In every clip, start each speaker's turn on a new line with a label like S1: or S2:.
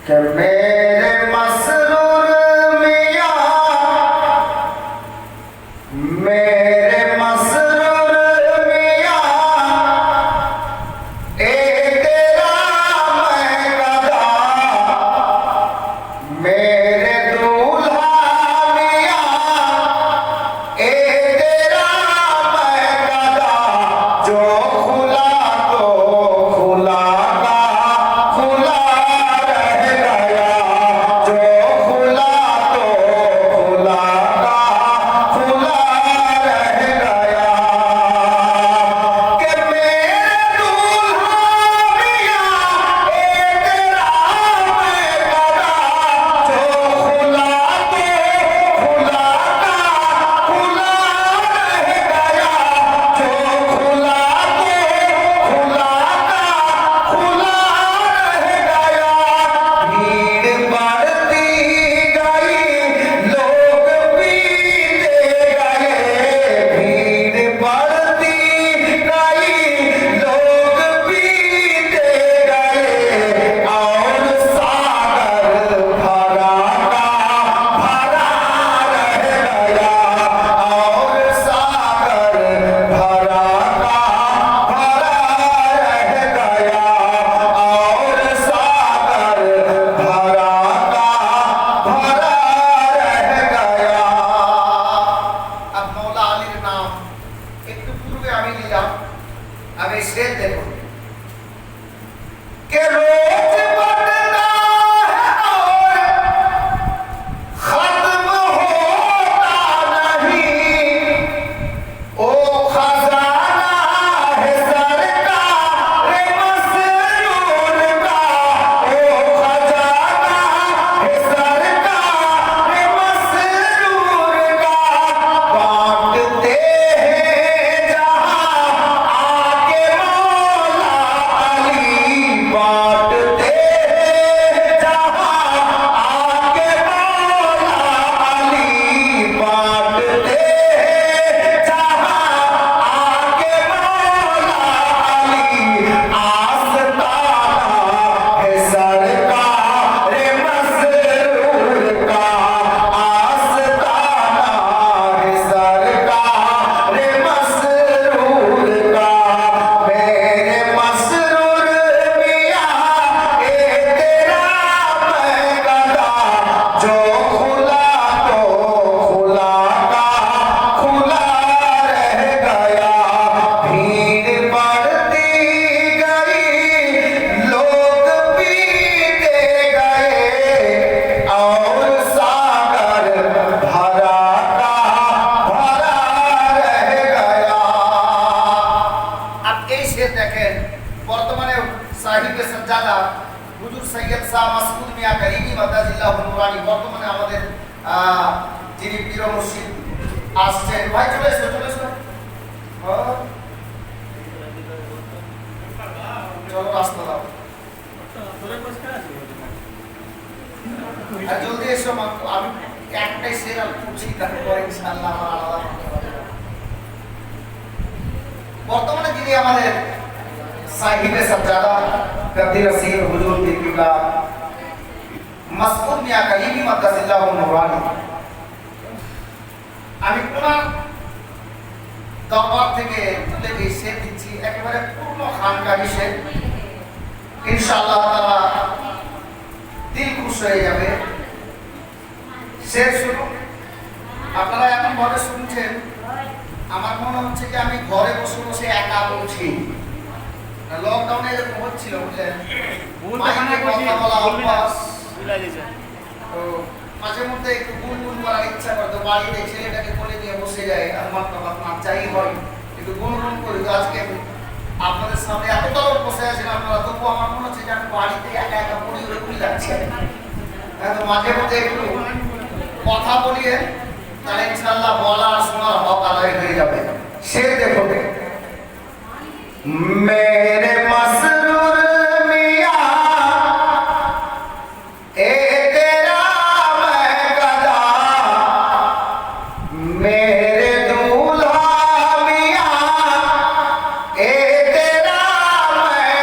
S1: कि मेरे मसरूर मियां, मेरे मसरूर मियां, ए तेरा मैं गदा, मेरे दूल्हा मियां, ए तेरा मैं गदा, जो खुला तो खुला का खुला रह गया, जो खुला तो खुला का खुला रह गया। कि मेरे दूल्हा मियां, ए तेरा मैं गदा, जो खुला तो खुला का खुला रह गया, जो खुला तो खुला का खुला रह गया। भीड़ बढ़ती गई, लोग पीते गए, भीड़ बढ़ती गई, लोग पीते गए, और सागर भरा का भरा रह गया, और सागर भरा का भरा रह गया, और सागर भरा का भरा रह गया। अब मौला अलीर नाम একটু পূর্বে আমি দিলাম, আমি শের দেখুন कि रोज बढ़ता है और खत्म होता नहीं, ओ खजाना है सरकार मसरूर का, ओ खजाना है सरकार मसरूर का, बांटते हैं जहां आके मौला अली, बांटते हैं जहां आके मौला अली, बांटते हैं जहां आके मौला अली, आस्ताना है सरकार मसरूर का, आस्ताना है सरकार मसरूर का। मेरे मसरूर मियां, ए तेरा मैं गदा, जो खुला तो खुला का खुला रह गया। भीड़ बढ़ती गई, लोग पीते गए, और सागर भरा का भरा रह गया। अब এই শের দেখেন, বর্তমানে সাহিবে সজ্জাদা হুজুর সৈয়দ শাহ মাসউদ মিয়া কারিমি মাদাজিল্লাহ নুরানি বর্তমানে আমাদের যিনি পীর মুর্শিদ আসছেন। ভাই চলে এসো, চলে এসো, চলো রাস্তা দাও, আর জলদি এসো, আমি একটাই শের আর পড়ছি, তারপর ইনশাআল্লাহ আমার আলাদা করতে পারবো। বর্তমানে যিনি আমাদের সাহিবে সজ্জাদা কবির রসিল হুজুর পীর কিবলা মাসউদ মিয়া কারিমি মাদাজিল্লাহ নুরানি, আমি ওনার দরবার থেকে তুলে দিয়ে শের দিচ্ছি, একেবারে পূর্ণ খানকাহি শের, ইনশাআল্লাহ তাআলা দিল খুশ হয়ে যাবে। শের শুনুন, আপনারা এখন ঘরে শুনছেন, আমার মনে হচ্ছে যে আমি ঘরে বসে বসে একা বলছি। লকডাউনে এরকম হচ্ছিল, বুঝলেন, মাইকে কথা বলা অভ্যাস, তো মাঝে মধ্যে একটু গুনগুন করার ইচ্ছা করতো, বাড়িতে ছেলেটাকে কোলে নিয়ে বসে যায়, আর মাত্র চাই হয় একটু গুনগুন করি। তো আজকে আপনাদের সামনে এতটা লোক বসে আছেন আপনারা, তবু আমার মনে হচ্ছে যে আমি বাড়িতে একা একা পড়ি ওরকমই লাগছে। তো মাঝে মধ্যে একটু কথা বলিয়ে, তাহলে ইনশাআল্লাহ বলা আর শোনার হক আদায় হয়ে যাবে। সে দেখো, मेरे मसरूर मियां, ए तेरा मैं गदा, मेरे दूल्हा मियां, ए तेरा मैं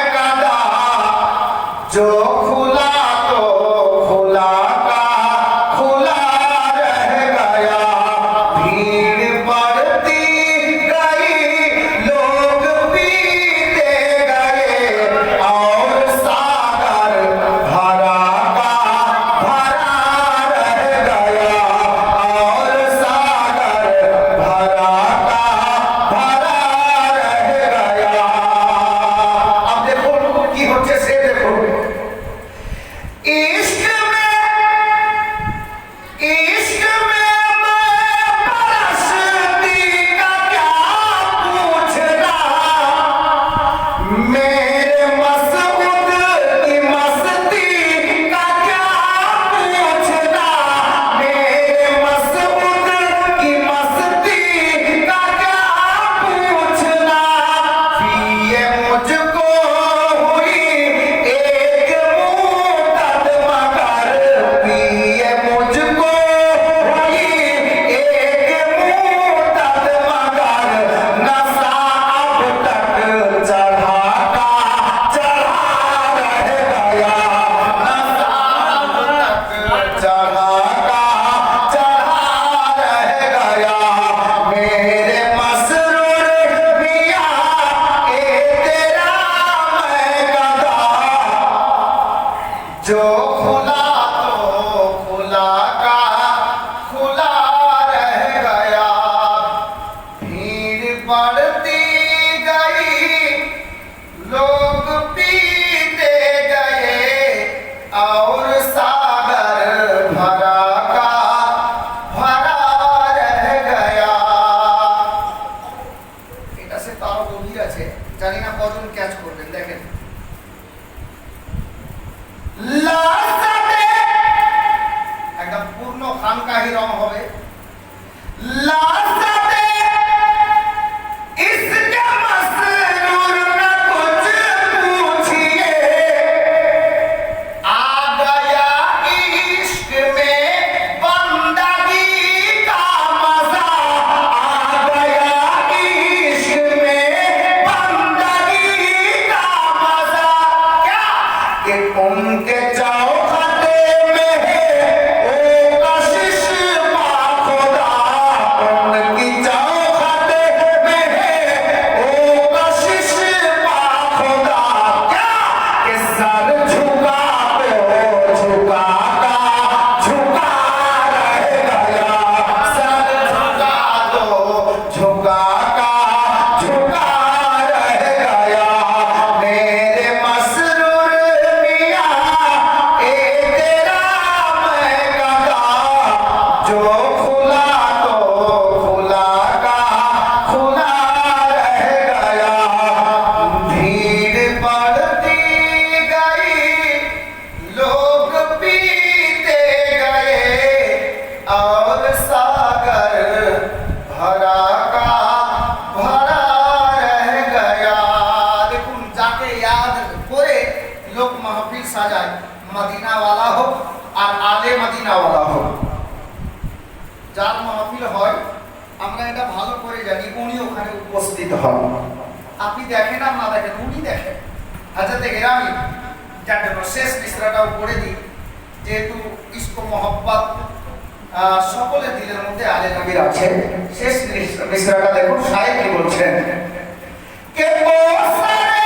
S1: जो खुला तो खुला का खुला रह गया, भीड़ बढ़ती गई, लोग पीते गए और सागर भरा का भरा रह गया। এটা সে তারও গভীর আছে, জানি না কজন ক্যাচ করবেন। দেখেন একদম পূর্ণ খানকাহি রং হবে। उनके चौखटे में ओ कशिश खुदा, उनकी चौखटे में ओ कशिश खुदा, क्या कि सर झुका तो झुका का झुका रह गया, सर झुका तो झुका का झुका रह गया। मेरे मसरूर जो खुला तो खुला का खुला रह गया, भीड़ बढ़ती गई, लोग पीते गए और सागर भरा का भरा रह गया। देखुन जाके याद करे लोग महफिल साजाए, मदीना वाला हो और आले मदीना वाला हो, যার মাহফিল হয় আমরা এটা ভালো করে জানি উনি ওখানে উপস্থিত হন। আপনি দেখেন আর না দেখেন উনি দেখেন। হযরত গেরামি যার জন্য শেষ মিসরাটাও পড়ে দিই, যেহেতু ইশক মোহাব্বত সকলের দিলের মধ্যে আলে নবীর আছে। শেষ মিসরাটা দেখুন শায়েখ কি বলছেন, কে ও সারে